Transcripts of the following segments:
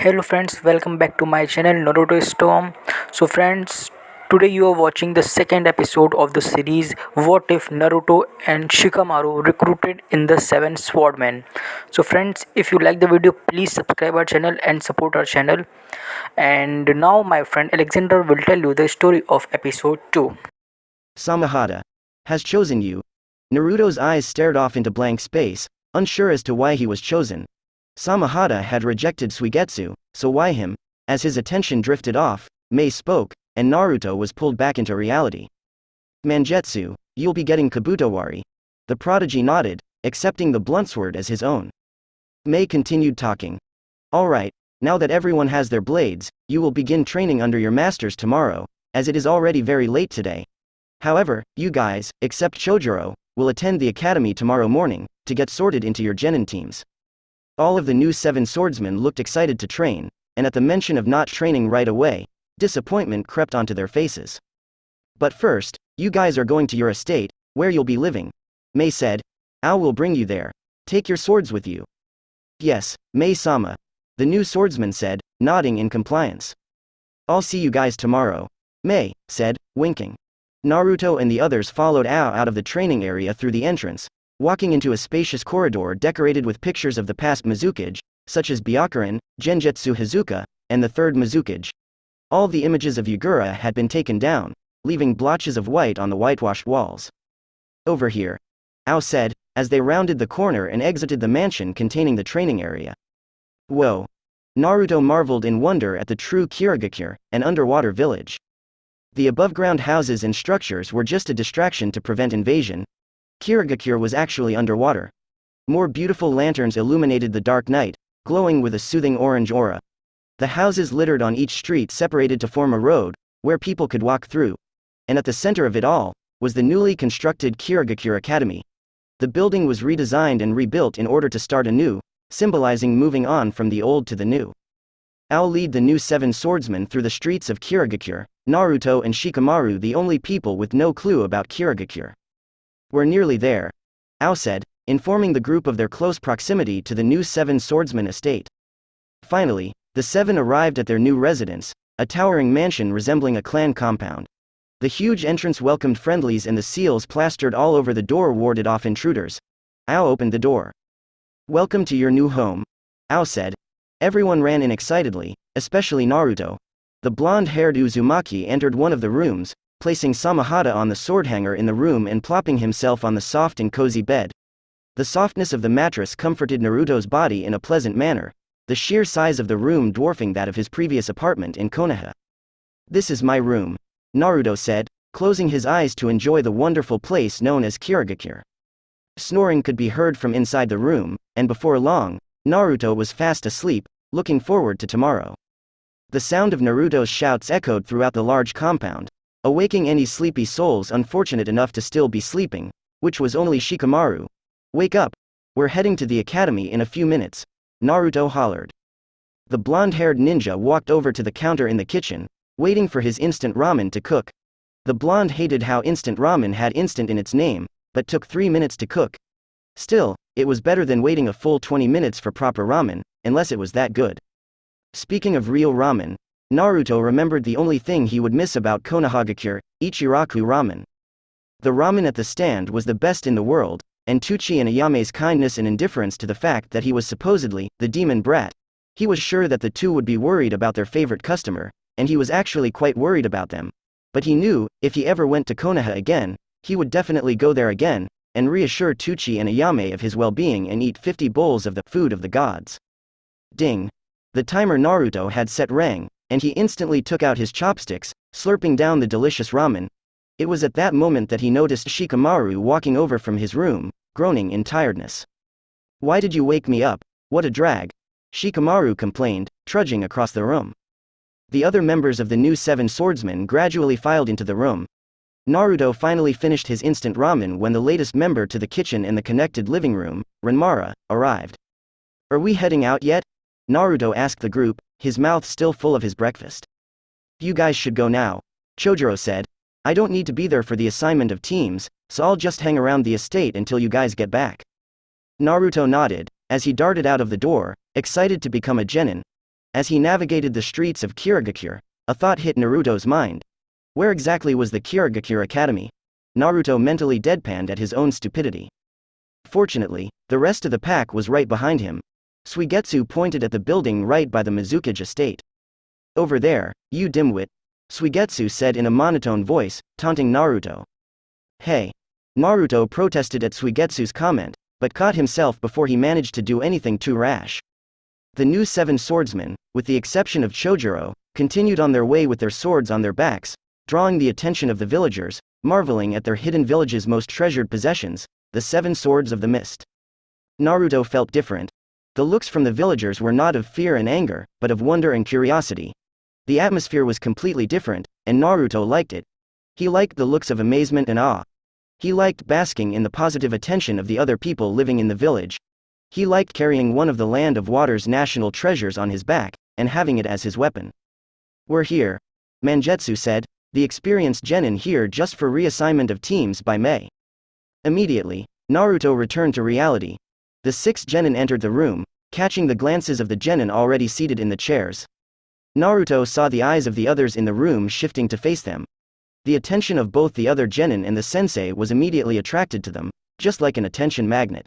Hello friends, welcome back to my channel Naruto Storm. So friends, today you are watching the second episode of the series What if Naruto and Shikamaru recruited in the Seven Swordsmen. So friends, if you like the video, please subscribe our channel and support our channel. And now my friend Alexander will tell you the story of episode 2. Samahata has chosen you. Naruto's eyes stared off into blank space, unsure as to why he was chosen. Samahata had rejected Suigetsu, so why him? As his attention drifted off, Mei spoke, and Naruto was pulled back into reality. Mangetsu, you'll be getting Kabutowari. The prodigy nodded, accepting the blunt sword as his own. Mei continued talking. Alright, now that everyone has their blades, you will begin training under your masters tomorrow, as it is already very late today. However, you guys, except Chojuro, will attend the academy tomorrow morning, to get sorted into your genin teams. All of the new Seven Swordsmen looked excited to train, and at the mention of not training right away, disappointment crept onto their faces. But first, you guys are going to your estate, where you'll be living. Mei said. Ao will bring you there. Take your swords with you. Yes, Mei-sama. The new swordsman said, nodding in compliance. I'll see you guys tomorrow. Mei said, winking. Naruto and the others followed Ao out of the training area through the entrance, walking into a spacious corridor decorated with pictures of the past Mizukage, such as Byakuran, Genjutsu Hazuka, and the third Mizukage. All the images of Yagura had been taken down, leaving blotches of white on the whitewashed walls. Over here, Ao said, as they rounded the corner and exited the mansion containing the training area. Whoa! Naruto marveled in wonder at the true Kirigakure, an underwater village. The above-ground houses and structures were just a distraction to prevent invasion. Kirigakure was actually underwater. More beautiful lanterns illuminated the dark night, glowing with a soothing orange aura. The houses littered on each street separated to form a road, where people could walk through. And at the center of it all, was the newly constructed Kirigakure Academy. The building was redesigned and rebuilt in order to start anew, symbolizing moving on from the old to the new. Ao lead the new Seven Swordsmen through the streets of Kirigakure, Naruto and Shikamaru the only people with no clue about Kirigakure. We're nearly there, Ao said, informing the group of their close proximity to the new Seven Swordsman estate. Finally, the seven arrived at their new residence, a towering mansion resembling a clan compound. The huge entrance welcomed friendlies and the seals plastered all over the door warded off intruders. Ao opened the door. Welcome to your new home, Ao said. Everyone ran in excitedly, especially Naruto. The blonde-haired Uzumaki entered one of the rooms, placing Samahata on the sword hanger in the room and plopping himself on the soft and cozy bed. The softness of the mattress comforted Naruto's body in a pleasant manner, the sheer size of the room dwarfing that of his previous apartment in Konoha. This is my room, Naruto said, closing his eyes to enjoy the wonderful place known as Kirigakure. Snoring could be heard from inside the room, and before long, Naruto was fast asleep, looking forward to tomorrow. The sound of Naruto's shouts echoed throughout the large compound, awaking any sleepy souls unfortunate enough to still be sleeping, which was only Shikamaru. Wake up! We're heading to the academy in a few minutes, Naruto hollered. The blonde-haired ninja walked over to the counter in the kitchen, waiting for his instant ramen to cook. The blonde hated how instant ramen had instant in its name, but took 3 minutes to cook. Still, it was better than waiting a full 20 minutes for proper ramen, unless it was that good. Speaking of real ramen, Naruto remembered the only thing he would miss about Konohagakure, Ichiraku ramen. The ramen at the stand was the best in the world, and Tuchi and Ayame's kindness and indifference to the fact that he was supposedly the demon brat. He was sure that the two would be worried about their favorite customer, and he was actually quite worried about them. But he knew, if he ever went to Konoha again, he would definitely go there again, and reassure Tuchi and Ayame of his well-being and eat 50 bowls of the food of the gods. Ding! The timer Naruto had set rang, and he instantly took out his chopsticks, slurping down the delicious ramen. It was at that moment that he noticed Shikamaru walking over from his room, groaning in tiredness. Why did you wake me up? What a drag! Shikamaru complained, trudging across the room. The other members of the new Seven Swordsmen gradually filed into the room. Naruto finally finished his instant ramen when the latest member to the kitchen and the connected living room, Ranmara, arrived. Are we heading out yet? Naruto asked the group, his mouth still full of his breakfast. You guys should go now, Chojuro said. I don't need to be there for the assignment of teams, so I'll just hang around the estate until you guys get back. Naruto nodded, as he darted out of the door, excited to become a genin. As he navigated the streets of Kirigakure, a thought hit Naruto's mind. Where exactly was the Kirigakure Academy? Naruto mentally deadpanned at his own stupidity. Fortunately, the rest of the pack was right behind him. Suigetsu pointed at the building right by the Mizukage estate. Over there, you dimwit, Suigetsu said in a monotone voice, taunting Naruto. Hey! Naruto protested at Suigetsu's comment, but caught himself before he managed to do anything too rash. The new Seven Swordsmen, with the exception of Chojuro, continued on their way with their swords on their backs, drawing the attention of the villagers, marveling at their hidden village's most treasured possessions, the Seven Swords of the Mist. Naruto felt different. The looks from the villagers were not of fear and anger, but of wonder and curiosity. The atmosphere was completely different, and Naruto liked it. He liked the looks of amazement and awe. He liked basking in the positive attention of the other people living in the village. He liked carrying one of the Land of Water's national treasures on his back, and having it as his weapon. We're here, Mangetsu said, the experienced genin here just for reassignment of teams by May. Immediately, Naruto returned to reality. The 6 genin entered the room, catching the glances of the genin already seated in the chairs. Naruto saw the eyes of the others in the room shifting to face them. The attention of both the other genin and the sensei was immediately attracted to them, just like an attention magnet.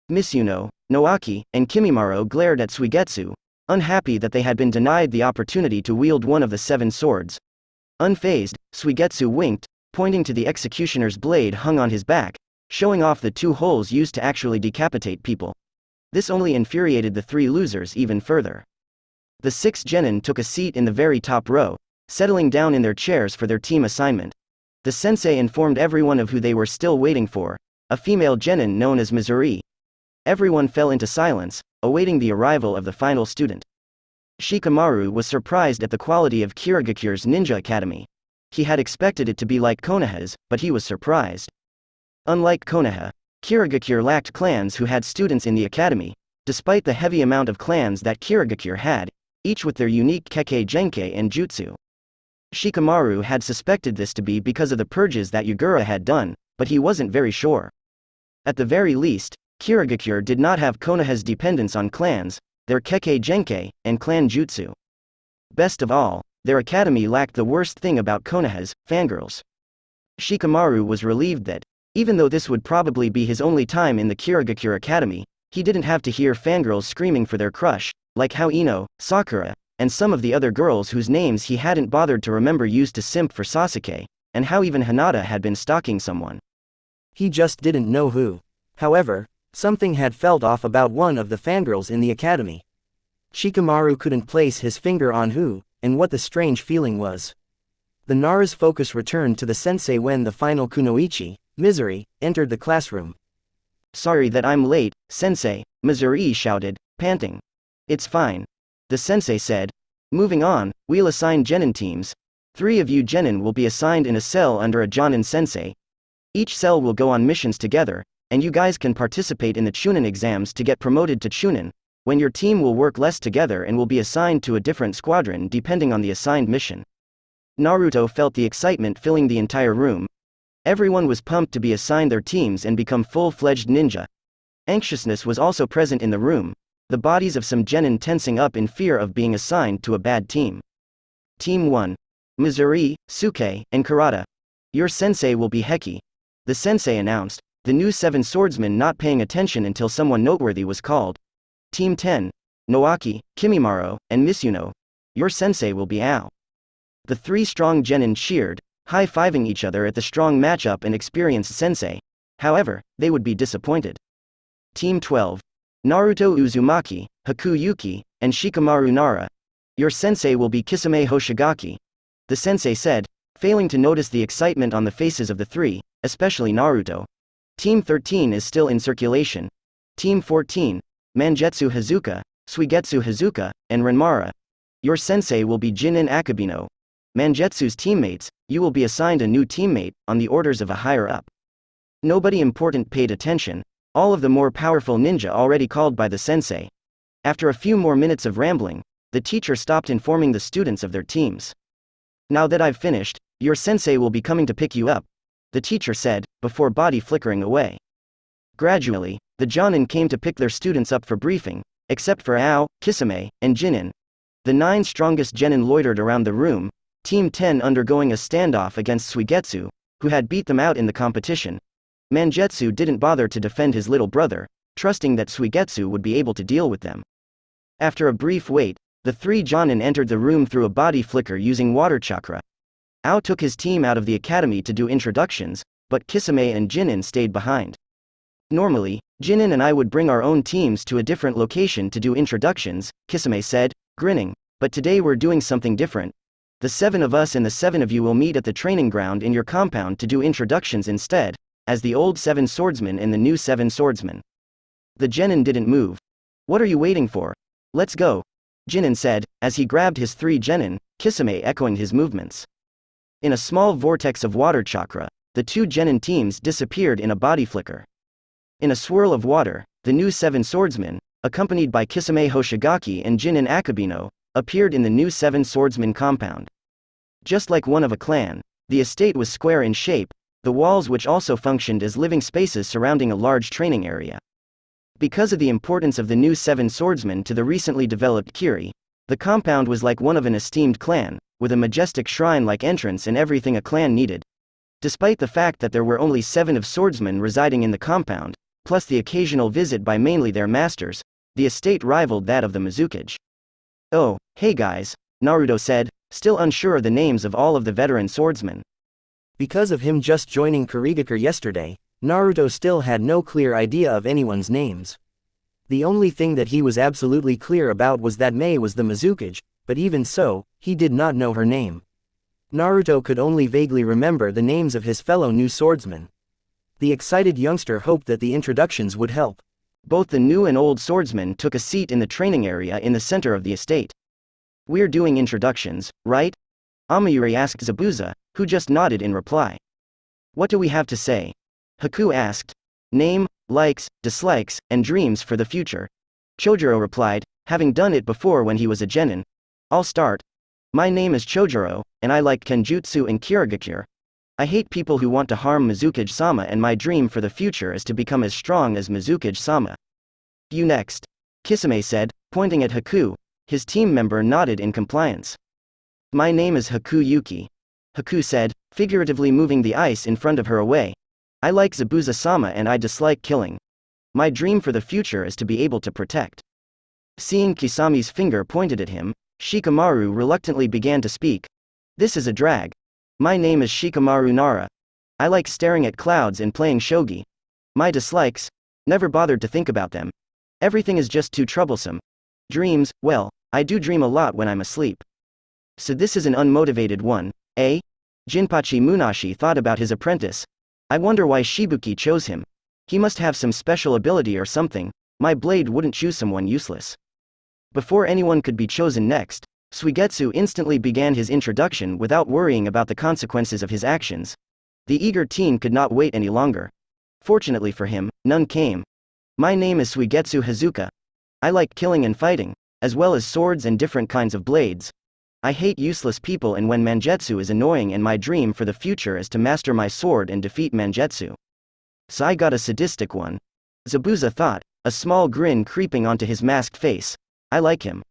Misuno, Noaki, and Kimimaro glared at Suigetsu, unhappy that they had been denied the opportunity to wield one of the 7 swords. Unfazed, Suigetsu winked, pointing to the executioner's blade hung on his back, showing off the 2 holes used to actually decapitate people. This only infuriated the 3 losers even further. The 6 genin took a seat in the very top row, settling down in their chairs for their team assignment. The sensei informed everyone of who they were still waiting for, a female genin known as Mizuri. Everyone fell into silence, awaiting the arrival of the final student. Shikamaru was surprised at the quality of Kirigakure's ninja academy. He had expected it to be like Konoha's, but he was surprised. Unlike Konoha, Kirigakure lacked clans who had students in the academy, despite the heavy amount of clans that Kirigakure had, each with their unique Kekkei Genkei and Jutsu. Shikamaru had suspected this to be because of the purges that Yagura had done, but he wasn't very sure. At the very least, Kirigakure did not have Konoha's dependence on clans, their Kekkei Genkei, and clan Jutsu. Best of all, their academy lacked the worst thing about Konoha's, fangirls. Shikamaru was relieved that, even though this would probably be his only time in the Kirigakure Academy, he didn't have to hear fangirls screaming for their crush, like how Ino, Sakura, and some of the other girls whose names he hadn't bothered to remember used to simp for Sasuke, and how even Hinata had been stalking someone. He just didn't know who. However, something had felt off about one of the fangirls in the academy. Shikamaru couldn't place his finger on who, and what the strange feeling was. The Nara's focus returned to the sensei when the final kunoichi, Mizuri, entered the classroom. Sorry that I'm late, sensei, Mizuri shouted, panting. It's fine. The sensei said. Moving on, we'll assign genin teams. 3 of you genin will be assigned in a cell under a jonin sensei. Each cell will go on missions together, and you guys can participate in the chunin exams to get promoted to chunin, when your team will work less together and will be assigned to a different squadron depending on the assigned mission. Naruto felt the excitement filling the entire room. Everyone was pumped to be assigned their teams and become full-fledged ninja. Anxiousness was also present in the room, the bodies of some genin tensing up in fear of being assigned to a bad team. Team 1. Mizuri, Suke, and Kurata. Your sensei will be Heki. The sensei announced, the new 7 swordsmen not paying attention until someone noteworthy was called. Team 10. Noaki, Kimimaro, and Misuno. Your sensei will be Ao. The 3 strong genin cheered, high-fiving each other at the strong matchup and experienced sensei. However, they would be disappointed. Team 12. Naruto Uzumaki, Haku Yuki, and Shikamaru Nara. Your sensei will be Kisame Hoshigaki. The sensei said, failing to notice the excitement on the faces of the 3, especially Naruto. Team 13 is still in circulation. Team 14. Mangetsu Hazuka, Suigetsu Hazuka, and Renmara. Your sensei will be Jinin Akabino. Mangetsu's teammates, you will be assigned a new teammate, on the orders of a higher-up. Nobody important paid attention, all of the more powerful ninja already called by the sensei. After a few more minutes of rambling, the teacher stopped informing the students of their teams. Now that I've finished, your sensei will be coming to pick you up, the teacher said, before body flickering away. Gradually, the jonin came to pick their students up for briefing, except for Ao, Kisame, and Jinin. The 9 strongest genin loitered around the room, Team 10 undergoing a standoff against Suigetsu, who had beat them out in the competition. Mangetsu didn't bother to defend his little brother, trusting that Suigetsu would be able to deal with them. After a brief wait, the 3 Jonin entered the room through a body flicker using water chakra. Ao took his team out of the academy to do introductions, but Kisame and Jinin stayed behind. Normally, Jinin and I would bring our own teams to a different location to do introductions, Kisame said, grinning, but today we're doing something different. The 7 of us and the 7 of you will meet at the training ground in your compound to do introductions instead, as the old 7 swordsmen and the new 7 swordsmen. The genin didn't move. What are you waiting for? Let's go, Jinin said, as he grabbed his 3 genin, Kisame echoing his movements. In a small vortex of water chakra, the 2 genin teams disappeared in a body flicker. In a swirl of water, the new 7 swordsmen, accompanied by Kisame Hoshigaki and Jinin Akabino, appeared in the new 7 swordsmen compound. Just like one of a clan, the estate was square in shape, the walls which also functioned as living spaces surrounding a large training area. Because of the importance of the new 7 swordsmen to the recently developed Kiri, the compound was like one of an esteemed clan, with a majestic shrine-like entrance and everything a clan needed. Despite the fact that there were only 7 of swordsmen residing in the compound, plus the occasional visit by mainly their masters, the estate rivaled that of the Mizukage. Oh, hey guys, Naruto said, still unsure of the names of all of the veteran swordsmen. Because of him just joining Kurigakure yesterday, Naruto still had no clear idea of anyone's names. The only thing that he was absolutely clear about was that Mei was the Mizukage, but even so, he did not know her name. Naruto could only vaguely remember the names of his fellow new swordsmen. The excited youngster hoped that the introductions would help. Both the new and old swordsmen took a seat in the training area in the center of the estate. We're doing introductions, right? Amayuri asked Zabuza, who just nodded in reply. What do we have to say? Haku asked. Name, likes, dislikes, and dreams for the future. Chojuro replied, having done it before when he was a genin. I'll start. My name is Chojuro, and I like Kenjutsu and Kirigakure. I hate people who want to harm Mizukage-sama, and my dream for the future is to become as strong as Mizukage-sama. You next. Kisame said, pointing at Haku. His team member nodded in compliance. My name is Haku Yuki. Haku said, figuratively moving the ice in front of her away. I like Zabuza-sama and I dislike killing. My dream for the future is to be able to protect. Seeing Kisami's finger pointed at him, Shikamaru reluctantly began to speak. This is a drag. My name is Shikamaru Nara. I like staring at clouds and playing shogi. My dislikes? Never bothered to think about them. Everything is just too troublesome. Dreams, well, I do dream a lot when I'm asleep. So this is an unmotivated one, eh? Jinpachi Munashi thought about his apprentice. I wonder why Shibuki chose him. He must have some special ability or something. My blade wouldn't choose someone useless. Before anyone could be chosen next, Suigetsu instantly began his introduction without worrying about the consequences of his actions. The eager teen could not wait any longer. Fortunately for him, none came. My name is Suigetsu Hazuka. I like killing and fighting, as well as swords and different kinds of blades. I hate useless people, and when Mangetsu is annoying, and my dream for the future is to master my sword and defeat Mangetsu. So I got a sadistic one. Zabuza thought, a small grin creeping onto his masked face. I like him.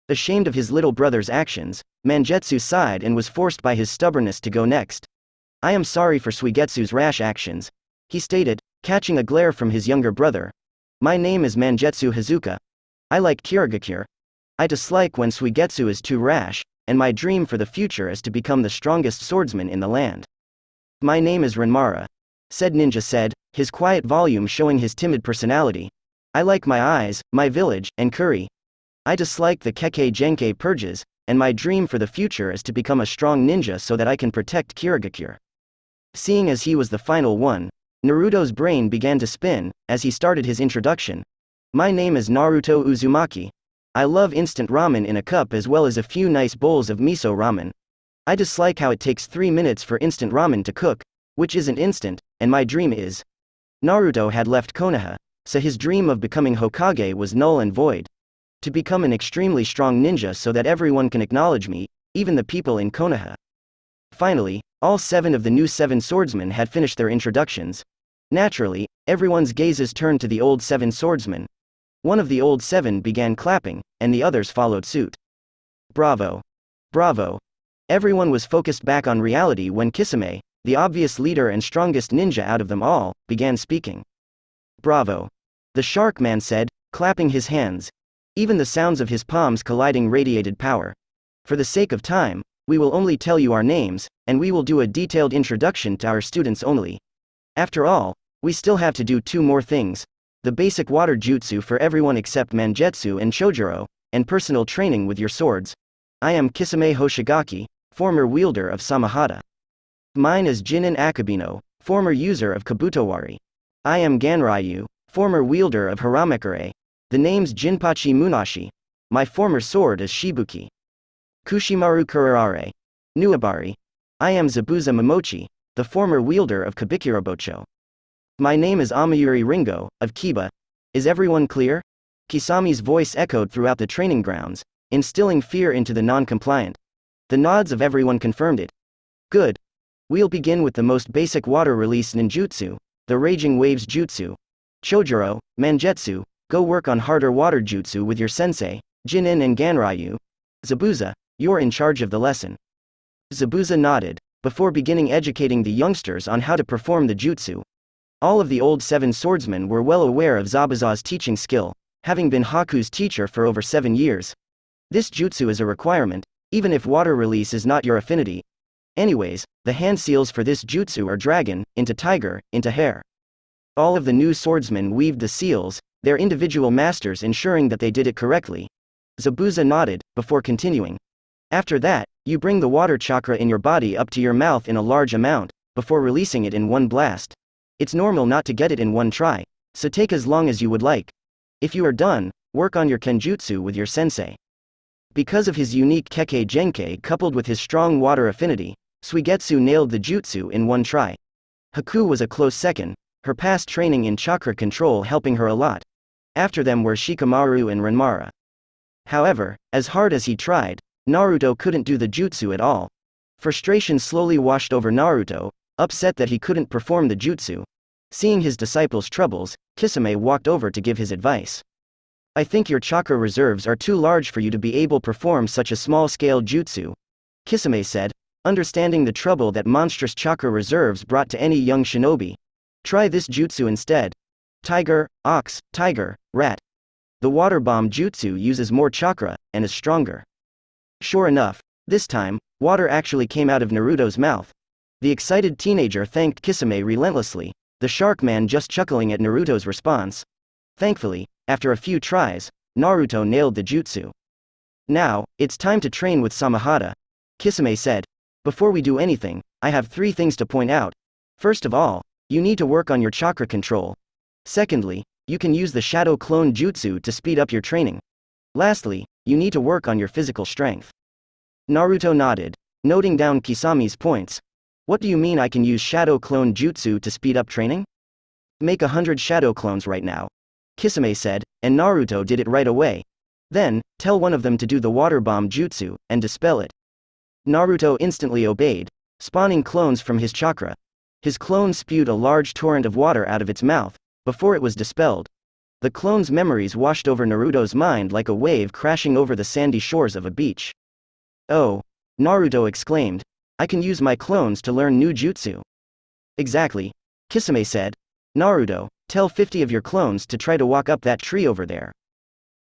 Ashamed of his little brother's actions, Mangetsu sighed and was forced by his stubbornness to go next. I am sorry for Suigetsu's rash actions, he stated, catching a glare from his younger brother. My name is Mangetsu Hazuka. I like Kirigakure. I dislike when Suigetsu is too rash, and my dream for the future is to become the strongest swordsman in the land. My name is Renmara, said Ninja said, his quiet volume showing his timid personality. I like my eyes, my village, and curry. I dislike the Kekkei Genkei purges, and my dream for the future is to become a strong ninja so that I can protect Kirigakure. Seeing as he was the final one, Naruto's brain began to spin, as he started his introduction. My name is Naruto Uzumaki. I love instant ramen in a cup as well as a few nice bowls of miso ramen. I dislike how it takes 3 minutes for instant ramen to cook, which isn't instant, and my dream is. Naruto had left Konoha, so his dream of becoming Hokage was null and void. To become an extremely strong ninja so that everyone can acknowledge me, even the people in Konoha. Finally, all 7 of the new 7 swordsmen had finished their introductions. Naturally, everyone's gazes turned to the old 7 swordsmen. One of the old 7 began clapping, and the others followed suit. Bravo. Bravo. Everyone was focused back on reality when Kisame, the obvious leader and strongest ninja out of them all, began speaking. Bravo. The shark man said, clapping his hands. Even the sounds of his palms colliding radiated power. For the sake of time, we will only tell you our names, and we will do a detailed introduction to our students only. After all, we still have to do 2 more things. The basic water jutsu for everyone except Mangetsu and Chojuro, and personal training with your swords. I am Kisame Hoshigaki, former wielder of Samahata. Mine is Jinin Akabino, former user of Kabutowari. I am Ganryu, former wielder of Haramekure. The name's Jinpachi Munashi. My former sword is Shibuki. Kushimaru Kurarare. Nuabari. I am Zabuza Momochi, the former wielder of Kabikirabocho. My name is Amayuri Ringo, of Kiba. Is everyone clear? Kisami's voice echoed throughout the training grounds, instilling fear into the non-compliant. The nods of everyone confirmed it. Good. We'll begin with the most basic water release ninjutsu, the Raging Waves Jutsu. Chojuro, Mangetsu, go work on harder water jutsu with your sensei, Jinin and Ganryu. Zabuza, you're in charge of the lesson. Zabuza nodded, before beginning educating the youngsters on how to perform the jutsu. All of the old Seven Swordsmen were well aware of Zabuza's teaching skill, having been Haku's teacher for over 7 years. This jutsu is a requirement, even if water release is not your affinity. Anyways, the hand seals for this jutsu are dragon, into tiger, into hare. All of the new swordsmen weaved the seals, their individual masters ensuring that they did it correctly. Zabuza nodded, before continuing. After that, you bring the water chakra in your body up to your mouth in a large amount, before releasing it in one blast. It's normal not to get it in one try, so take as long as you would like. If you are done, work on your kenjutsu with your sensei. Because of his unique Kekkei Genkei coupled with his strong water affinity, Suigetsu nailed the jutsu in one try. Haku was a close second, her past training in chakra control helping her a lot. After them were Shikamaru and Renmara. However, as hard as he tried, Naruto couldn't do the jutsu at all. Frustration slowly washed over Naruto, upset that he couldn't perform the jutsu. Seeing his disciple's troubles, Kisame walked over to give his advice. I think your chakra reserves are too large for you to be able to perform such a small-scale jutsu, Kisame said, understanding the trouble that monstrous chakra reserves brought to any young shinobi. Try this jutsu instead. Tiger, ox, tiger, rat. The water bomb jutsu uses more chakra, and is stronger. Sure enough, this time, water actually came out of Naruto's mouth. The excited teenager thanked Kisame relentlessly, the shark man just chuckling at Naruto's response. Thankfully, after a few tries, Naruto nailed the jutsu. Now, it's time to train with Samahata, Kisame said. Before we do anything, I have 3 things to point out. First of all, you need to work on your chakra control. Secondly, you can use the shadow clone jutsu to speed up your training. Lastly, you need to work on your physical strength. Naruto nodded, noting down Kisami's points. What do you mean I can use shadow clone jutsu to speed up training? Make 100 shadow clones right now, Kisame said, and Naruto did it right away. Then, tell one of them to do the water bomb jutsu, and dispel it. Naruto instantly obeyed, spawning clones from his chakra. His clone spewed a large torrent of water out of its mouth, before it was dispelled. The clone's memories washed over Naruto's mind like a wave crashing over the sandy shores of a beach. Oh! Naruto exclaimed. I can use my clones to learn new jutsu. Exactly, Kisame said. Naruto, tell 50 of your clones to try to walk up that tree over there.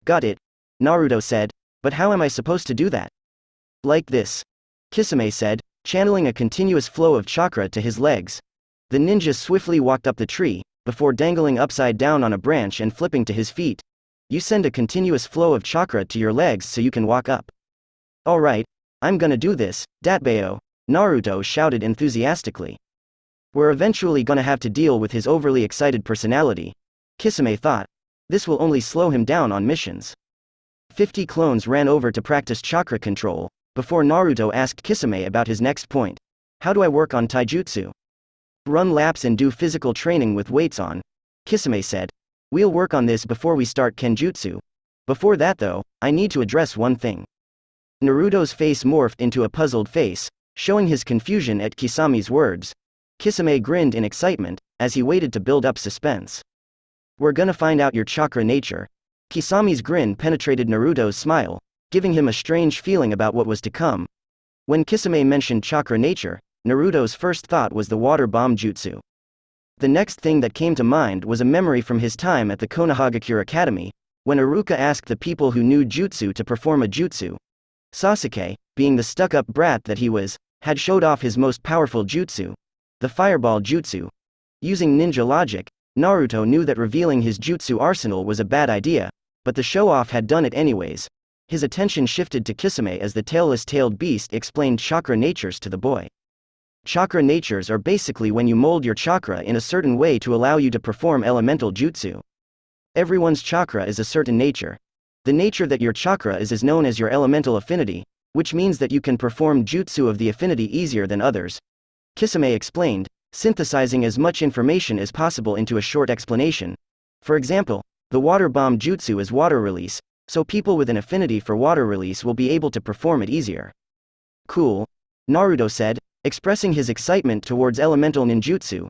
Got it, Naruto said, but how am I supposed to do that? Like this, Kisame said, channeling a continuous flow of chakra to his legs. The ninja swiftly walked up the tree, before dangling upside down on a branch and flipping to his feet. You send a continuous flow of chakra to your legs so you can walk up. Alright, I'm gonna do this, Datbeo, Naruto shouted enthusiastically. We're eventually gonna have to deal with his overly excited personality, Kisame thought. This will only slow him down on missions. 50 clones ran over to practice chakra control, before Naruto asked Kisame about his next point. How do I work on taijutsu? Run laps and do physical training with weights on, Kisame said. We'll work on this before we start kenjutsu. Before that though, I need to address one thing. Naruto's face morphed into a puzzled face, showing his confusion at Kisami's words. Kisame grinned in excitement, as he waited to build up suspense. We're gonna find out your chakra nature. Kisami's grin penetrated Naruto's smile. giving him a strange feeling about what was to come. When Kisame mentioned chakra nature, Naruto's first thought was the water bomb jutsu. The next thing that came to mind was a memory from his time at the Konohagakure Academy, when Iruka asked the people who knew jutsu to perform a jutsu. Sasuke, being the stuck-up brat that he was, had showed off his most powerful jutsu, the fireball jutsu. Using ninja logic, Naruto knew that revealing his jutsu arsenal was a bad idea, but the show-off had done it anyways. His attention shifted to Kisame as the tailless-tailed beast explained chakra natures to the boy. Chakra natures are basically when you mold your chakra in a certain way to allow you to perform elemental jutsu. Everyone's chakra is a certain nature. The nature that your chakra is known as your elemental affinity, which means that you can perform jutsu of the affinity easier than others. Kisame explained, synthesizing as much information as possible into a short explanation. For example, the water bomb jutsu is water release, so people with an affinity for water release will be able to perform it easier. Cool, Naruto said, expressing his excitement towards elemental ninjutsu.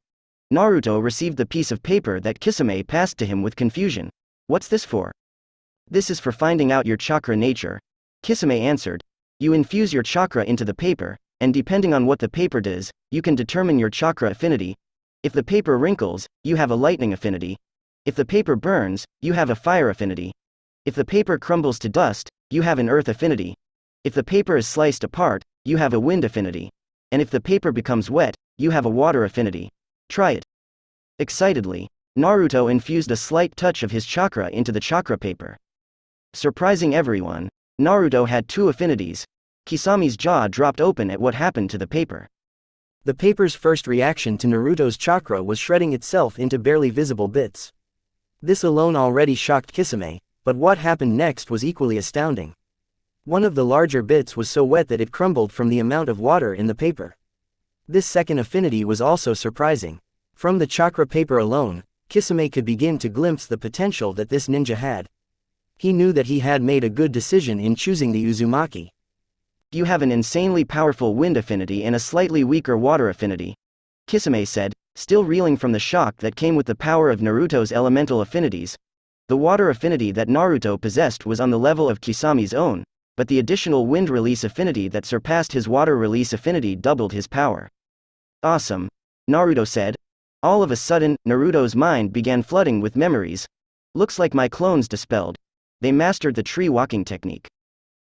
Naruto received the piece of paper that Kisame passed to him with confusion. What's this for? This is for finding out your chakra nature. Kisame answered. You infuse your chakra into the paper, and depending on what the paper does, you can determine your chakra affinity. If the paper wrinkles, you have a lightning affinity. If the paper burns, you have a fire affinity. If the paper crumbles to dust, you have an earth affinity. If the paper is sliced apart, you have a wind affinity. And if the paper becomes wet, you have a water affinity. Try it. Excitedly, Naruto infused a slight touch of his chakra into the chakra paper. Surprising everyone, Naruto had two affinities. Kisame's jaw dropped open at what happened to the paper. The paper's first reaction to Naruto's chakra was shredding itself into barely visible bits. This alone already shocked Kisame, but what happened next was equally astounding. One of the larger bits was so wet that it crumbled from the amount of water in the paper. This second affinity was also surprising. From the chakra paper alone, Kisame could begin to glimpse the potential that this ninja had. He knew that he had made a good decision in choosing the Uzumaki. You have an insanely powerful wind affinity and a slightly weaker water affinity, Kisame said, still reeling from the shock that came with the power of Naruto's elemental affinities. The water affinity that Naruto possessed was on the level of Kisame's own, but the additional wind release affinity that surpassed his water release affinity doubled his power. Awesome, Naruto said. All of a sudden, Naruto's mind began flooding with memories. Looks like my clones dispelled. They mastered the tree walking technique.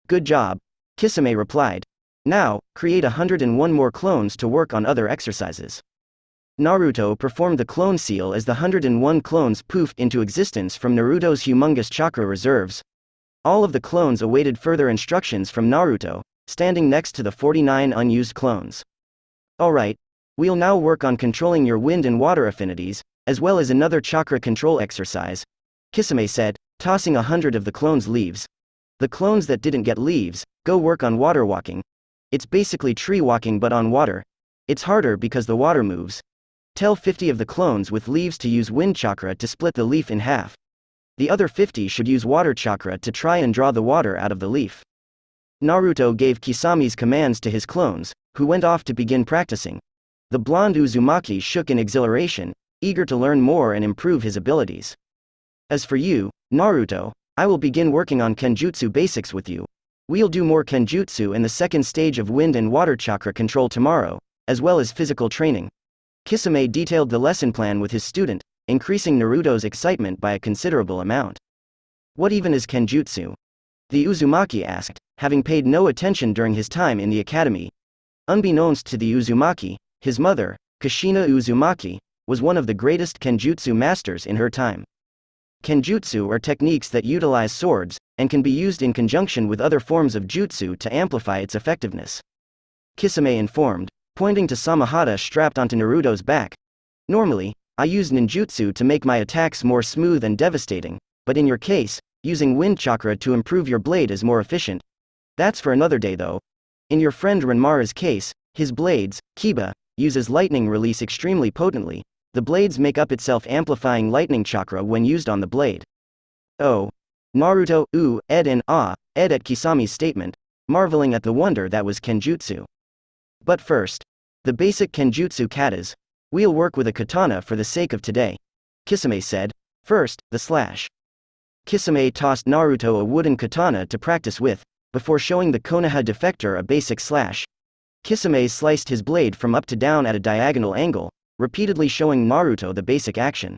Good job, Kisame replied. Now, create 101 more clones to work on other exercises. Naruto performed the clone seal as the 101 clones poofed into existence from Naruto's humongous chakra reserves. All of the clones awaited further instructions from Naruto, standing next to the 49 unused clones. Alright, we'll now work on controlling your wind and water affinities, as well as another chakra control exercise, Kisame said, tossing 100 of the clones' leaves. The clones that didn't get leaves, go work on water walking. It's basically tree walking but on water. It's harder because the water moves. Tell 50 of the clones with leaves to use wind chakra to split the leaf in half. The other 50 should use water chakra to try and draw the water out of the leaf. Naruto gave Kisame's commands to his clones, who went off to begin practicing. The blonde Uzumaki shook in exhilaration, eager to learn more and improve his abilities. As for you, Naruto, I will begin working on Kenjutsu basics with you. We'll do more Kenjutsu and the second stage of wind and water chakra control tomorrow, as well as physical training. Kisame detailed the lesson plan with his student, increasing Naruto's excitement by a considerable amount. What even is Kenjutsu? The Uzumaki asked, having paid no attention during his time in the academy. Unbeknownst to the Uzumaki, his mother, Kushina Uzumaki, was one of the greatest Kenjutsu masters in her time. Kenjutsu are techniques that utilize swords, and can be used in conjunction with other forms of jutsu to amplify its effectiveness. Kisame informed, pointing to Samahata strapped onto Naruto's back. Normally, I use ninjutsu to make my attacks more smooth and devastating, but in your case, using wind chakra to improve your blade is more efficient. That's for another day though. In your friend Renmara's case, his blades, Kiba, uses lightning release extremely potently. The blades make up itself amplifying lightning chakra when used on the blade. Oh. Naruto, ed and ed at Kisame's statement, marveling at the wonder that was Kenjutsu. But first, the basic Kenjutsu katas. We'll work with a katana for the sake of today, Kisame said. First, the slash. Kisame tossed Naruto a wooden katana to practice with, before showing the Konoha defector a basic slash. Kisame sliced his blade from up to down at a diagonal angle, repeatedly showing Naruto the basic action.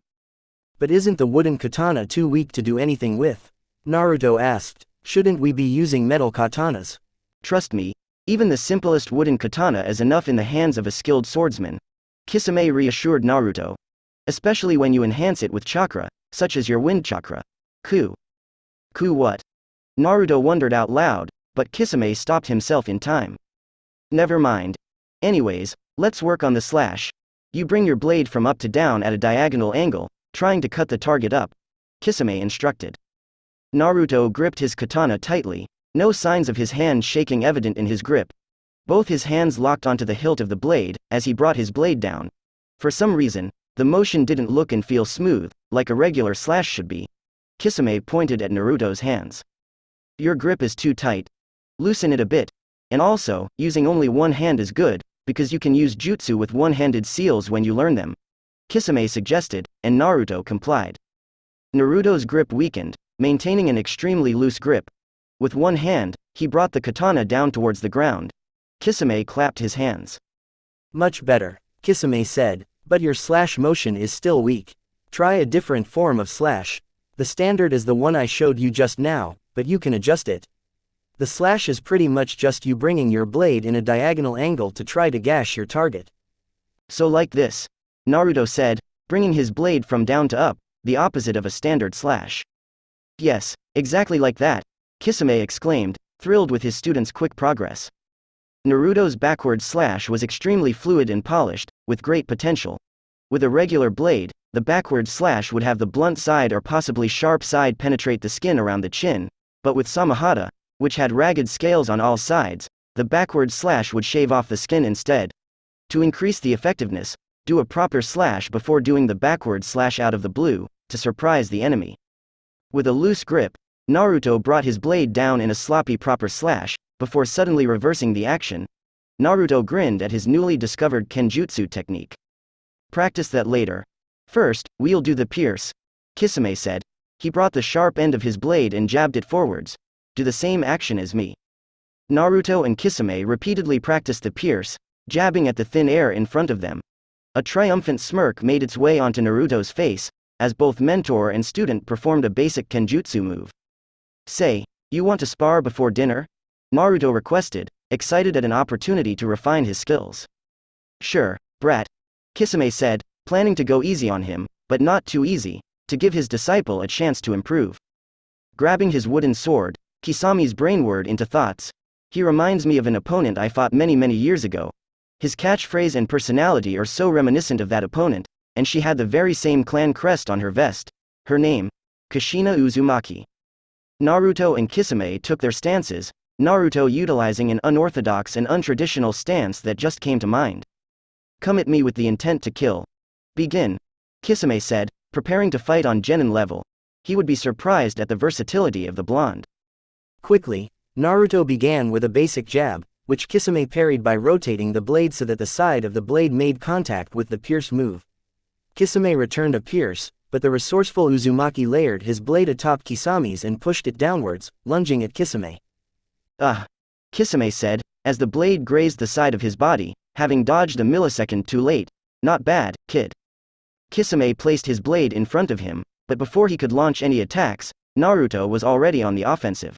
But isn't the wooden katana too weak to do anything with? Naruto asked. Shouldn't we be using metal katanas? Trust me, even the simplest wooden katana is enough in the hands of a skilled swordsman. Kisame reassured Naruto. Especially when you enhance it with chakra, such as your wind chakra. Ku what? Naruto wondered out loud, but Kisame stopped himself in time. Never mind. Anyways, let's work on the slash. You bring your blade from up to down at a diagonal angle, trying to cut the target up, Kisame instructed. Naruto gripped his katana tightly, no signs of his hand shaking evident in his grip. Both his hands locked onto the hilt of the blade as he brought his blade down. For some reason, the motion didn't look and feel smooth, like a regular slash should be. Kisame pointed at Naruto's hands. Your grip is too tight. Loosen it a bit. And also, using only one hand is good, because you can use jutsu with one-handed seals when you learn them. Kisame suggested, and Naruto complied. Naruto's grip weakened, maintaining an extremely loose grip. With one hand, he brought the katana down towards the ground. Kisame clapped his hands. Much better, Kisame said, but your slash motion is still weak. Try a different form of slash. The standard is the one I showed you just now, but you can adjust it. The slash is pretty much just you bringing your blade in a diagonal angle to try to gash your target. So like this, Naruto said, bringing his blade from down to up, the opposite of a standard slash. Yes, exactly like that, Kisame exclaimed, thrilled with his student's quick progress. Naruto's backward slash was extremely fluid and polished, with great potential. With a regular blade, the backward slash would have the blunt side or possibly sharp side penetrate the skin around the chin, but with Samahata, which had ragged scales on all sides, the backward slash would shave off the skin instead. To increase the effectiveness, do a proper slash before doing the backward slash out of the blue, to surprise the enemy. With a loose grip, Naruto brought his blade down in a sloppy proper slash, before suddenly reversing the action. Naruto grinned at his newly discovered kenjutsu technique. Practice that later. First, we'll do the pierce, Kisame said. He brought the sharp end of his blade and jabbed it forwards. Do the same action as me. Naruto and Kisame repeatedly practiced the pierce, jabbing at the thin air in front of them. A triumphant smirk made its way onto Naruto's face, as both mentor and student performed a basic kenjutsu move. Say, you want to spar before dinner? Naruto requested, excited at an opportunity to refine his skills. Sure, brat, Kisame said, planning to go easy on him, but not too easy, to give his disciple a chance to improve. Grabbing his wooden sword, Kisami's brain whirred into thoughts. He reminds me of an opponent I fought many years ago. His catchphrase and personality are so reminiscent of that opponent, and she had the very same clan crest on her vest. Her name? Kushina Uzumaki. Naruto and Kisame took their stances, Naruto utilizing an unorthodox and untraditional stance that just came to mind. Come at me with the intent to kill. Begin, Kisame said, preparing to fight on genin level. He would be surprised at the versatility of the blonde. Quickly, Naruto began with a basic jab, which Kisame parried by rotating the blade so that the side of the blade made contact with the pierce move. Kisame returned a pierce, but the resourceful Uzumaki layered his blade atop Kisami's and pushed it downwards, lunging at Kisame. Kisame said, as the blade grazed the side of his body, having dodged a millisecond too late. Not bad, kid. Kisame placed his blade in front of him, but before he could launch any attacks, Naruto was already on the offensive.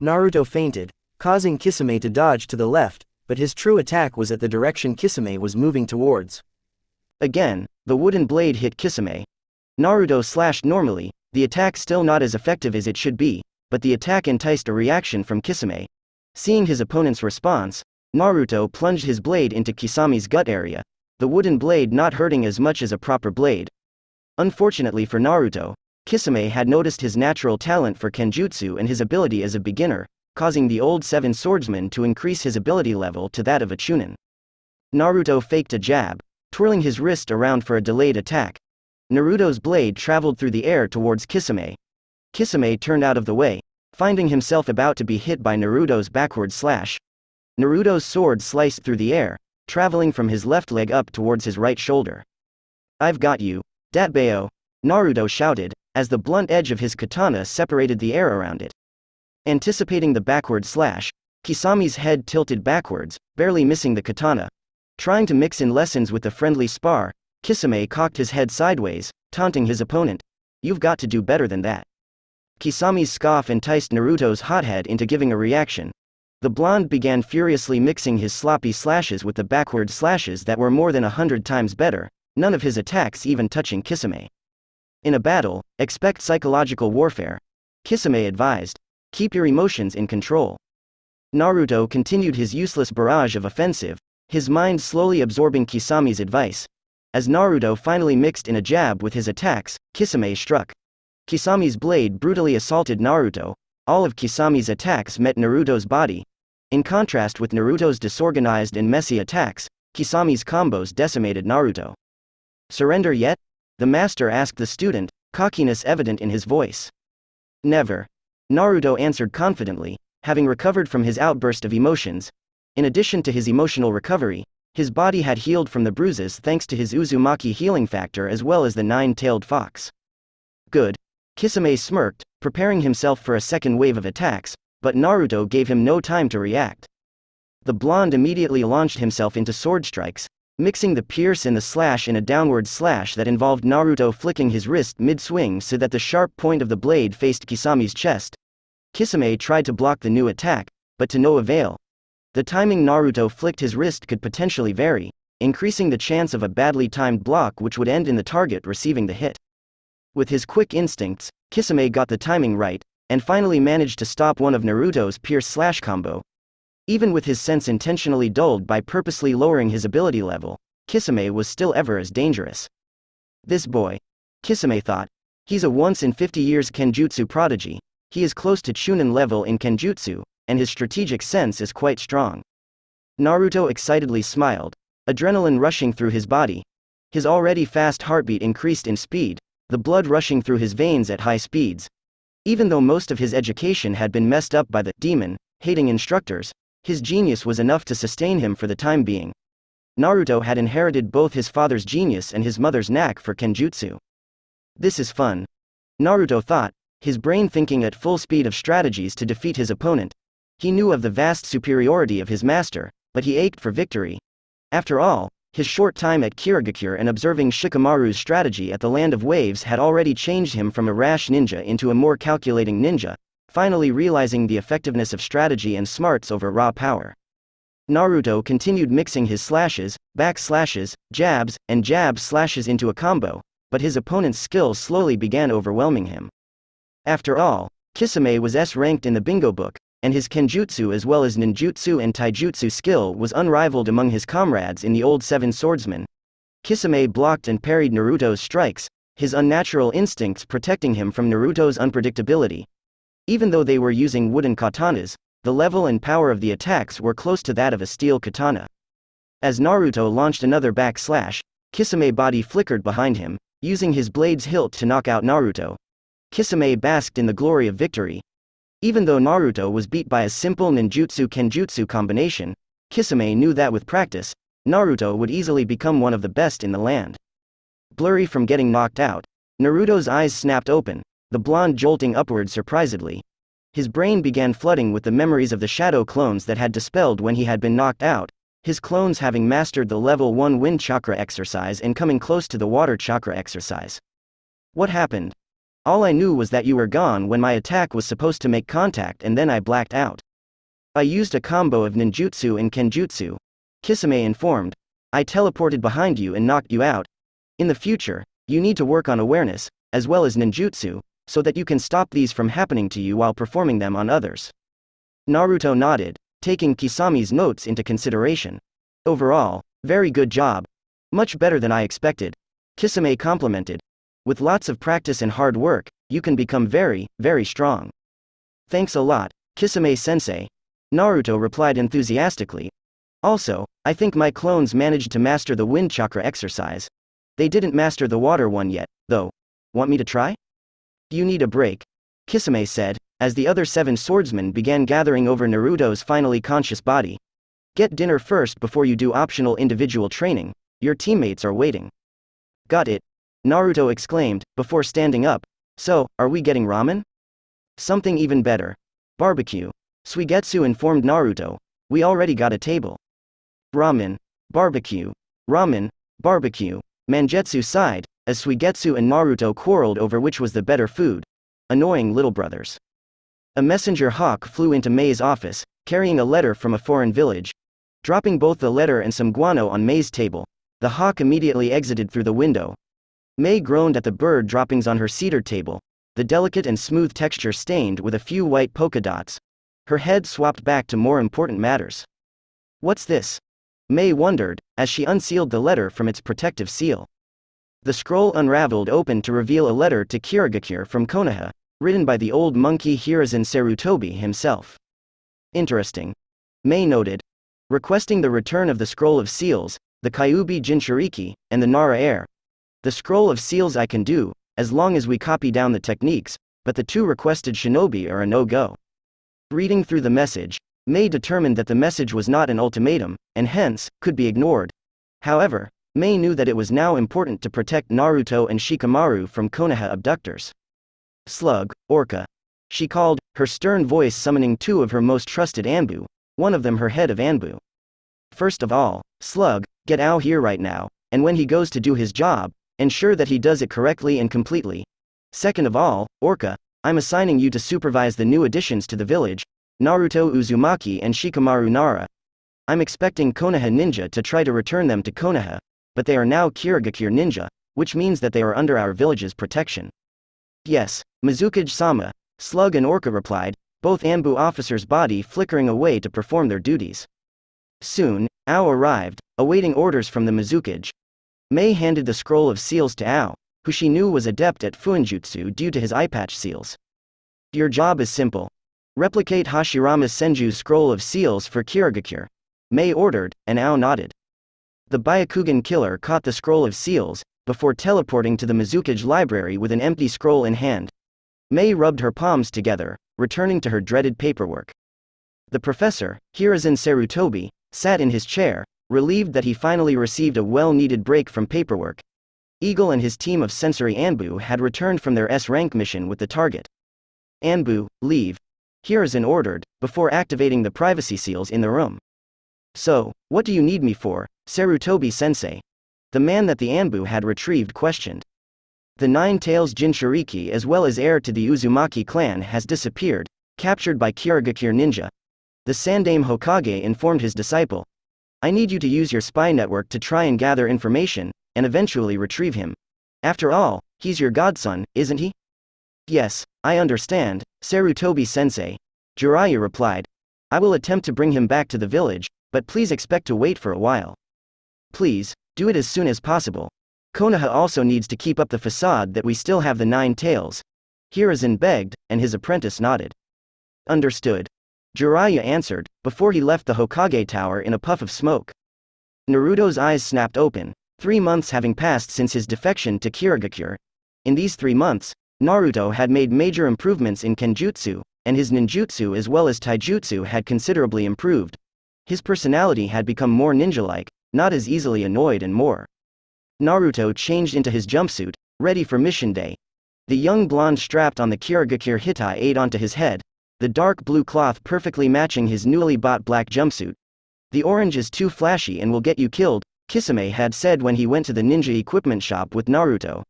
Naruto feinted, causing Kisame to dodge to the left, but his true attack was at the direction Kisame was moving towards. Again, the wooden blade hit Kisame. Naruto slashed normally, the attack still not as effective as it should be, but the attack enticed a reaction from Kisame. Seeing his opponent's response, Naruto plunged his blade into Kisami's gut area, the wooden blade not hurting as much as a proper blade. Unfortunately for Naruto, Kisame had noticed his natural talent for kenjutsu and his ability as a beginner, causing the old Seven Swordsmen to increase his ability level to that of a chunin. Naruto faked a jab, twirling his wrist around for a delayed attack. Naruto's blade traveled through the air towards Kisame. Kisame turned out of the way, finding himself about to be hit by Naruto's backward slash. Naruto's sword sliced through the air, traveling from his left leg up towards his right shoulder. I've got you, Datbeo, Naruto shouted, as the blunt edge of his katana separated the air around it. Anticipating the backward slash, Kisami's head tilted backwards, barely missing the katana. Trying to mix in lessons with the friendly spar, Kisame cocked his head sideways, taunting his opponent. "You've got to do better than that." Kisami's scoff enticed Naruto's hothead into giving a reaction. The blonde began furiously mixing his sloppy slashes with the backward slashes that were more than 100 times better, none of his attacks even touching Kisame. "In a battle, expect psychological warfare," Kisame advised. "Keep your emotions in control." Naruto continued his useless barrage of offensive, his mind slowly absorbing Kisami's advice. As Naruto finally mixed in a jab with his attacks, Kisame struck. Kisami's blade brutally assaulted Naruto. All of Kisami's attacks met Naruto's body. In contrast with Naruto's disorganized and messy attacks, Kisami's combos decimated Naruto. "Surrender yet?" the master asked the student, cockiness evident in his voice. "Never," Naruto answered confidently, having recovered from his outburst of emotions. In addition to his emotional recovery, his body had healed from the bruises thanks to his Uzumaki healing factor as well as the nine-tailed fox. "Good." Kisame smirked, preparing himself for a second wave of attacks, but Naruto gave him no time to react. The blonde immediately launched himself into sword strikes, mixing the pierce and the slash in a downward slash that involved Naruto flicking his wrist mid-swing so that the sharp point of the blade faced Kisami's chest. Kisame tried to block the new attack, but to no avail. The timing Naruto flicked his wrist could potentially vary, increasing the chance of a badly timed block which would end in the target receiving the hit. With his quick instincts, Kisame got the timing right, and finally managed to stop one of Naruto's pierce-slash combo. Even with his sense intentionally dulled by purposely lowering his ability level, Kisame was still ever as dangerous. "This boy," Kisame thought, "he's a once-in-50 years Kenjutsu prodigy, he is close to Chunin level in Kenjutsu, and his strategic sense is quite strong." Naruto excitedly smiled, adrenaline rushing through his body. His already fast heartbeat increased in speed, the blood rushing through his veins at high speeds. Even though most of his education had been messed up by the demon-hating instructors, his genius was enough to sustain him for the time being. Naruto had inherited both his father's genius and his mother's knack for Kenjutsu. "This is fun," Naruto thought, his brain thinking at full speed of strategies to defeat his opponent. He knew of the vast superiority of his master, but he ached for victory. After all, his short time at Kirigakure and observing Shikamaru's strategy at the Land of Waves had already changed him from a rash ninja into a more calculating ninja, finally realizing the effectiveness of strategy and smarts over raw power. Naruto continued mixing his slashes, back slashes, jabs, and jab slashes into a combo, but his opponent's skills slowly began overwhelming him. After all, Kisame was S-ranked in the bingo book, and his Kenjutsu as well as ninjutsu and taijutsu skill was unrivaled among his comrades in the old Seven Swordsmen. Kisame blocked and parried Naruto's strikes, his unnatural instincts protecting him from Naruto's unpredictability. Even though they were using wooden katanas, the level and power of the attacks were close to that of a steel katana. As Naruto launched another back slash, Kisame's body flickered behind him, using his blade's hilt to knock out Naruto. Kisame basked in the glory of victory. Even though Naruto was beat by a simple ninjutsu-kenjutsu combination, Kisame knew that with practice, Naruto would easily become one of the best in the land. Blurry from getting knocked out, Naruto's eyes snapped open, the blonde jolting upward surprisedly. His brain began flooding with the memories of the shadow clones that had dispelled when he had been knocked out, his clones having mastered the level 1 wind chakra exercise and coming close to the water chakra exercise. "What happened? All I knew was that you were gone when my attack was supposed to make contact and then I blacked out. I used a combo of ninjutsu and kenjutsu," Kisame informed. "I teleported behind you and knocked you out. In the future, you need to work on awareness, as well as ninjutsu, so that you can stop these from happening to you while performing them on others." Naruto nodded, taking Kisame's notes into consideration. "Overall, very good job. Much better than I expected," Kisame complimented. "With lots of practice and hard work, you can become very, very strong." "Thanks a lot, Kisame-sensei," Naruto replied enthusiastically. "Also, I think my clones managed to master the wind chakra exercise. They didn't master the water one yet, though. Want me to try?" "You need a break," Kisame said, as the other 7 swordsmen began gathering over Naruto's finally conscious body. "Get dinner first before you do optional individual training, your teammates are waiting." "Got it," Naruto exclaimed, before standing up. So, are we getting ramen? Something even better. Barbecue. Suigetsu informed Naruto. We already got a table. Ramen. Barbecue. Ramen. Barbecue. Mangetsu sighed, as Suigetsu and Naruto quarreled over which was the better food. Annoying little brothers. A messenger hawk flew into Mei's office, carrying a letter from a foreign village. Dropping both the letter and some guano on Mei's table, the hawk immediately exited through the window. Mei groaned at the bird droppings on her cedar table, the delicate and smooth texture stained with a few white polka dots. Her head swapped back to more important matters. What's this? Mei wondered, as she unsealed the letter from its protective seal. The scroll unraveled open to reveal a letter to Kirigakure from Konoha, written by the old monkey Hiruzen Sarutobi himself. Interesting. Mei noted. Requesting the return of the scroll of seals, the Kyuubi Jinchuriki, and the Nara heir. The scroll of seals I can do, as long as we copy down the techniques, but the two requested shinobi are a no-go. Reading through the message, Mei determined that the message was not an ultimatum, and hence, could be ignored. However, Mei knew that it was now important to protect Naruto and Shikamaru from Konoha abductors. Slug, Orca. She called, her stern voice summoning two of her most trusted Anbu, one of them her head of Anbu. First of all, Slug, get out here right now, and when he goes to do his job, ensure that he does it correctly and completely. Second of all, Orca, I'm assigning you to supervise the new additions to the village, Naruto Uzumaki and Shikamaru Nara. I'm expecting Konoha ninja to try to return them to Konoha, but they are now Kirigakure ninja, which means that they are under our village's protection. Yes, Mizukage-sama, Slug and Orca replied, both Anbu officers' body flickering away to perform their duties. Soon, Ao arrived, awaiting orders from the Mizukage. Mei handed the scroll of seals to Ao, who she knew was adept at fuinjutsu due to his eye patch seals. Your job is simple. Replicate Hashirama Senju's scroll of seals for Kirigakure. Mei ordered, and Ao nodded. The Byakugan killer caught the scroll of seals, before teleporting to the Mizukage library with an empty scroll in hand. Mei rubbed her palms together, returning to her dreaded paperwork. The professor, Hiruzen Sarutobi, sat in his chair, relieved that he finally received a well-needed break from paperwork. Eagle and his team of sensory Anbu had returned from their S-rank mission with the target. Anbu, leave. Hiruzen ordered, before activating the privacy seals in the room. So, what do you need me for, Sarutobi-sensei? The man that the Anbu had retrieved questioned. The Nine-Tails Jinchuriki as well as heir to the Uzumaki clan has disappeared, captured by Kirigakure ninja. The Sandaime Hokage informed his disciple. I need you to use your spy network to try and gather information, and eventually retrieve him. After all, he's your godson, isn't he? Yes, I understand, Sarutobi-sensei. Jiraiya replied. I will attempt to bring him back to the village, but please expect to wait for a while. Please, do it as soon as possible. Konoha also needs to keep up the facade that we still have the Nine Tails. Hiruzen begged, and his apprentice nodded. Understood. Jiraiya answered, before he left the Hokage tower in a puff of smoke. Naruto's eyes snapped open, 3 months having passed since his defection to Kirigakure. In these 3 months, Naruto had made major improvements in Kenjutsu, and his ninjutsu as well as taijutsu had considerably improved. His personality had become more ninja-like, not as easily annoyed and more. Naruto changed into his jumpsuit, ready for mission day. The young blonde strapped on the Kirigakure Hitai ate onto his head, the dark blue cloth perfectly matching his newly bought black jumpsuit. The orange is too flashy and will get you killed, Kisame had said when he went to the ninja equipment shop with Naruto.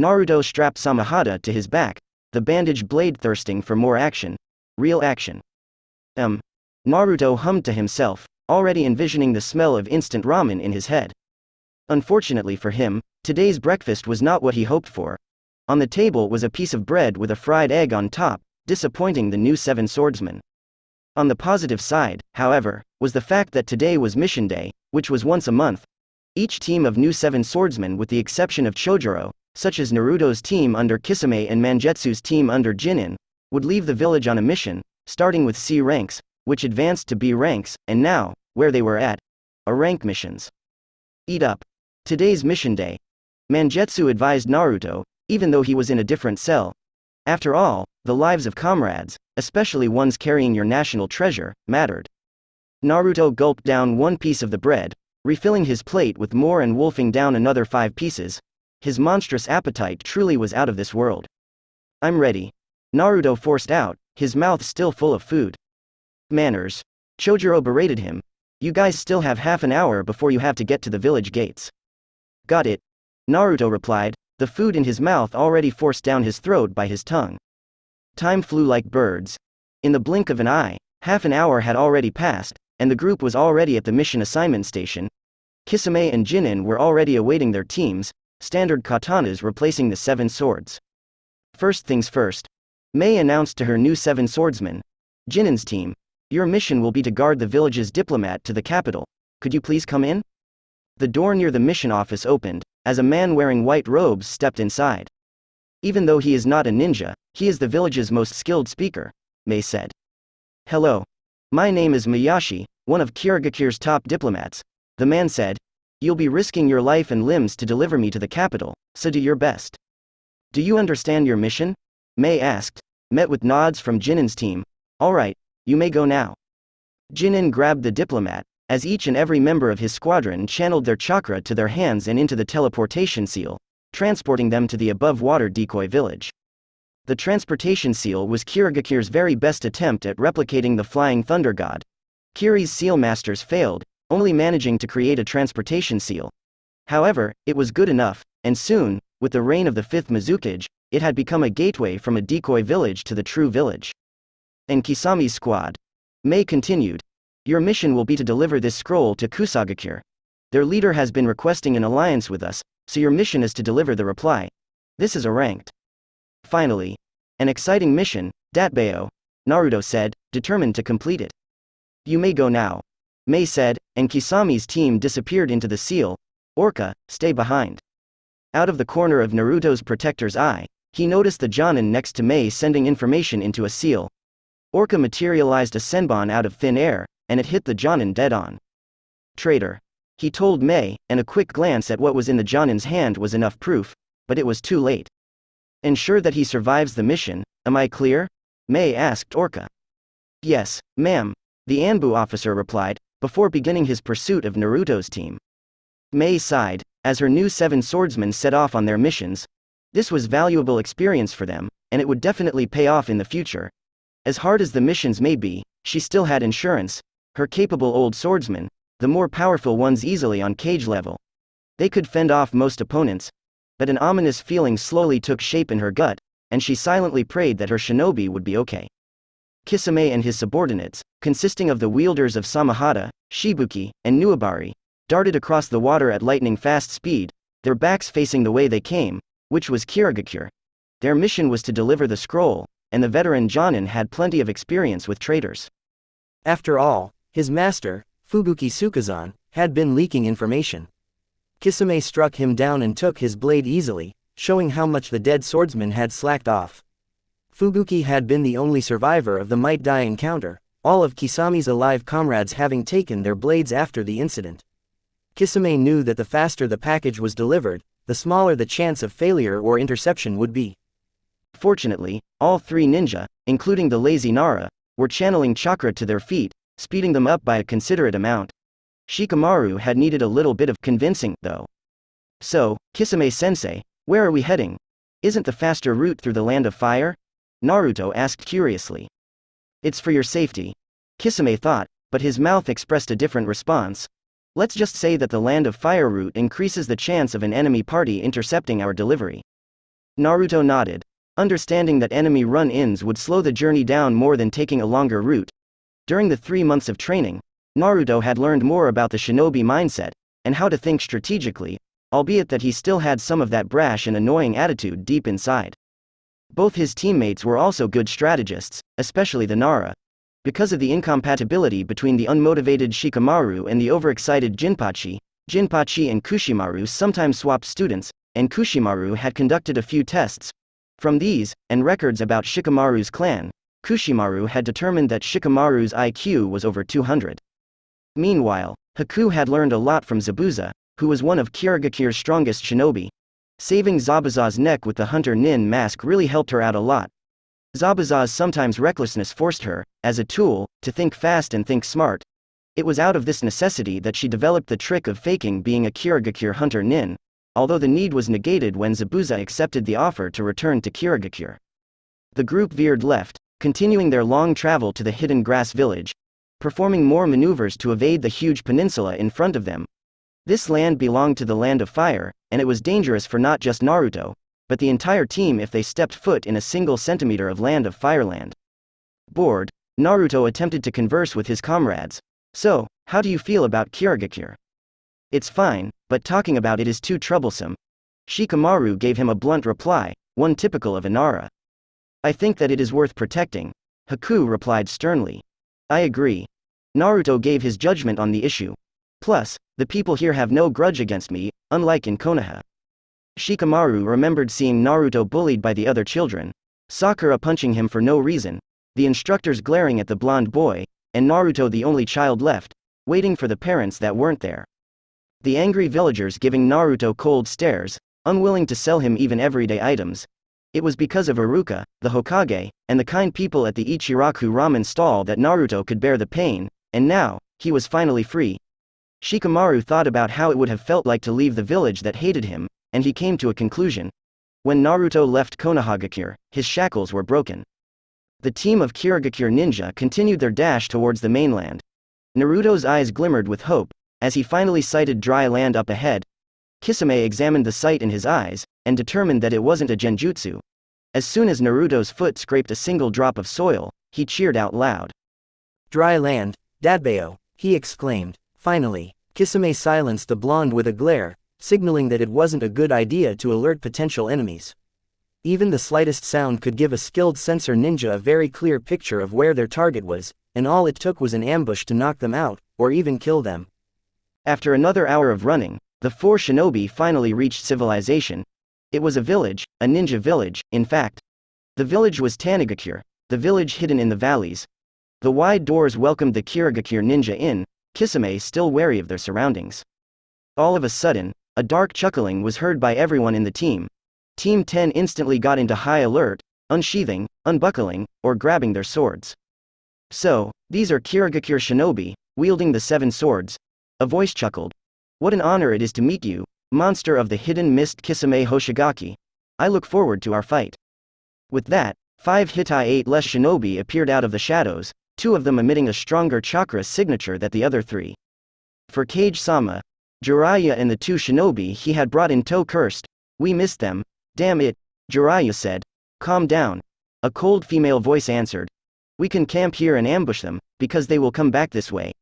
Naruto strapped Samahada to his back, the bandaged blade thirsting for more action. Real action. Naruto hummed to himself, already envisioning the smell of instant ramen in his head. Unfortunately for him, today's breakfast was not what he hoped for. On the table was a piece of bread with a fried egg on top, disappointing the new Seven Swordsmen. On the positive side, however, was the fact that today was mission day, which was once a month. Each team of new Seven Swordsmen with the exception of Chojuro, such as Naruto's team under Kisame and Mangetsu's team under Jinin, would leave the village on a mission, starting with C ranks, which advanced to B ranks, and now, where they were at, A rank missions. Eat up. Today's mission day. Mangetsu advised Naruto, even though he was in a different cell. After all, the lives of comrades, especially ones carrying your national treasure, mattered. Naruto gulped down one piece of the bread, refilling his plate with more and wolfing down another 5 pieces. His monstrous appetite truly was out of this world. I'm ready. Naruto forced out, his mouth still full of food. Manners. Chojuro berated him. You guys still have half an hour before you have to get to the village gates. Got it. Naruto replied, the food in his mouth already forced down his throat by his tongue. Time flew like birds. In the blink of an eye, half an hour had already passed, and the group was already at the mission assignment station. Kisame and Jinin were already awaiting their teams, standard katanas replacing the 7 swords. First things first. Mei announced to her new 7 swordsmen. Jinin's team. Your mission will be to guard the village's diplomat to the capital. Could you please come in? The door near the mission office opened, as a man wearing white robes stepped inside. Even though he is not a ninja, he is the village's most skilled speaker, Mei said. Hello. My name is Miyashi, one of Kirigakure's top diplomats. The man said, you'll be risking your life and limbs to deliver me to the capital, so do your best. Do you understand your mission? Mei asked, met with nods from Jinin's team. Alright, you may go now. Jinin grabbed the diplomat, as each and every member of his squadron channeled their chakra to their hands and into the teleportation seal, transporting them to the above-water decoy village. The transportation seal was Kirigakure's very best attempt at replicating the flying thunder god. Kiri's seal masters failed, only managing to create a transportation seal. However, it was good enough, and soon, with the reign of the 5th Mizukage, it had become a gateway from a decoy village to the true village. And Kisami's squad. Mei continued. Your mission will be to deliver this scroll to Kusagakure. Their leader has been requesting an alliance with us, so your mission is to deliver the reply. This is a ranked. Finally. An exciting mission, Datbeo, Naruto said, determined to complete it. You may go now. Mei said, and Kisami's team disappeared into the seal. Orca, stay behind. Out of the corner of Naruto's protector's eye, he noticed the Jonin next to Mei sending information into a seal. Orca materialized a senbon out of thin air, and it hit the Jonin dead on. Traitor. He told Mei, and a quick glance at what was in the Jonin's hand was enough proof, but it was too late. Ensure that he survives the mission, am I clear? Mei asked Orca. Yes, ma'am, the Anbu officer replied, before beginning his pursuit of Naruto's team. Mei sighed, as her new 7 swordsmen set off on their missions. This was valuable experience for them, and it would definitely pay off in the future. As hard as the missions may be, she still had insurance, her capable old swordsmen, the more powerful ones easily on cage level. They could fend off most opponents, but an ominous feeling slowly took shape in her gut, and she silently prayed that her shinobi would be okay. Kisame and his subordinates, consisting of the wielders of Samahata, Shibuki, and Nuabari, darted across the water at lightning-fast speed, their backs facing the way they came, which was Kirigakure. Their mission was to deliver the scroll, and the veteran Jonin had plenty of experience with traitors. After all, his master, Fubuki Sukazan, had been leaking information. Kisame struck him down and took his blade easily, showing how much the dead swordsman had slacked off. Fubuki had been the only survivor of the Might Die encounter, all of Kisami's alive comrades having taken their blades after the incident. Kisame knew that the faster the package was delivered, the smaller the chance of failure or interception would be. Fortunately, all 3 ninja, including the lazy Nara, were channeling chakra to their feet, speeding them up by a considerate amount. Shikamaru had needed a little bit of convincing, though. So, Kisame-sensei, where are we heading? Isn't the faster route through the land of fire? Naruto asked curiously. It's for your safety. Kisame thought, but his mouth expressed a different response. Let's just say that the land of fire route increases the chance of an enemy party intercepting our delivery. Naruto nodded, understanding that enemy run-ins would slow the journey down more than taking a longer route. During the 3 months of training, Naruto had learned more about the shinobi mindset, and how to think strategically, albeit that he still had some of that brash and annoying attitude deep inside. Both his teammates were also good strategists, especially the Nara. Because of the incompatibility between the unmotivated Shikamaru and the overexcited Jinpachi, Jinpachi and Kushimaru sometimes swapped students, and Kushimaru had conducted a few tests. From these, and records about Shikamaru's clan, Kushimaru had determined that Shikamaru's IQ was over 200. Meanwhile, Haku had learned a lot from Zabuza, who was one of Kirigakure's strongest shinobi. Saving Zabuza's neck with the Hunter Nin mask really helped her out a lot. Zabuza's sometimes recklessness forced her, as a tool, to think fast and think smart. It was out of this necessity that she developed the trick of faking being a Kirigakure Hunter Nin, although the need was negated when Zabuza accepted the offer to return to Kirigakure. The group veered left, continuing their long travel to the hidden grass village, performing more maneuvers to evade the huge peninsula in front of them. This land belonged to the Land of Fire, and it was dangerous for not just Naruto, but the entire team if they stepped foot in a single centimeter of Land of Fireland. Bored, Naruto attempted to converse with his comrades. So, how do you feel about Kirigakure? It's fine, but talking about it is too troublesome. Shikamaru gave him a blunt reply, one typical of Inara. I think that it is worth protecting. Haku replied sternly. I agree. Naruto gave his judgment on the issue. Plus, the people here have no grudge against me, unlike in Konoha. Shikamaru remembered seeing Naruto bullied by the other children, Sakura punching him for no reason, the instructors glaring at the blonde boy, and Naruto the only child left, waiting for the parents that weren't there. The angry villagers giving Naruto cold stares, unwilling to sell him even everyday items. It was because of Iruka, the Hokage, and the kind people at the Ichiraku ramen stall that Naruto could bear the pain, and now, he was finally free. Shikamaru thought about how it would have felt like to leave the village that hated him, and he came to a conclusion. When Naruto left Konohagakure, his shackles were broken. The team of Kirigakure ninja continued their dash towards the mainland. Naruto's eyes glimmered with hope, as he finally sighted dry land up ahead. Kisame examined the sight in his eyes, and determined that it wasn't a genjutsu. As soon as Naruto's foot scraped a single drop of soil, he cheered out loud. Dry land, Dadbeo, he exclaimed. Finally, Kisame silenced the blonde with a glare, signaling that it wasn't a good idea to alert potential enemies. Even the slightest sound could give a skilled sensor ninja a very clear picture of where their target was, and all it took was an ambush to knock them out, or even kill them. After another hour of running, the four shinobi finally reached civilization. It was a village, a ninja village, in fact. The village was Tanigakure, the village hidden in the valleys. The wide doors welcomed the Kirigakure ninja in, Kisame still wary of their surroundings. All of a sudden, a dark chuckling was heard by everyone in the team. Team 10 instantly got into high alert, unsheathing, unbuckling, or grabbing their swords. So, these are Kirigakure shinobi, wielding the 7 swords. A voice chuckled. What an honor it is to meet you, monster of the hidden mist Kisame Hoshigaki. I look forward to our fight. With that, 5 Hitai 8 less shinobi appeared out of the shadows, 2 of them emitting a stronger chakra signature than the other 3. For Kage-sama, Jiraiya and the 2 shinobi he had brought in tow cursed. We missed them. Damn it, Jiraiya said. Calm down. A cold female voice answered. We can camp here and ambush them, because they will come back this way.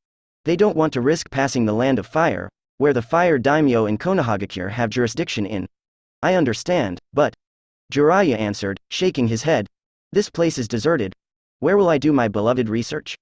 They don't want to risk passing the Land of Fire, where the Fire Daimyo and Konohagakure have jurisdiction in. I understand, but... Jiraiya answered, shaking his head. This place is deserted. Where will I do my beloved research?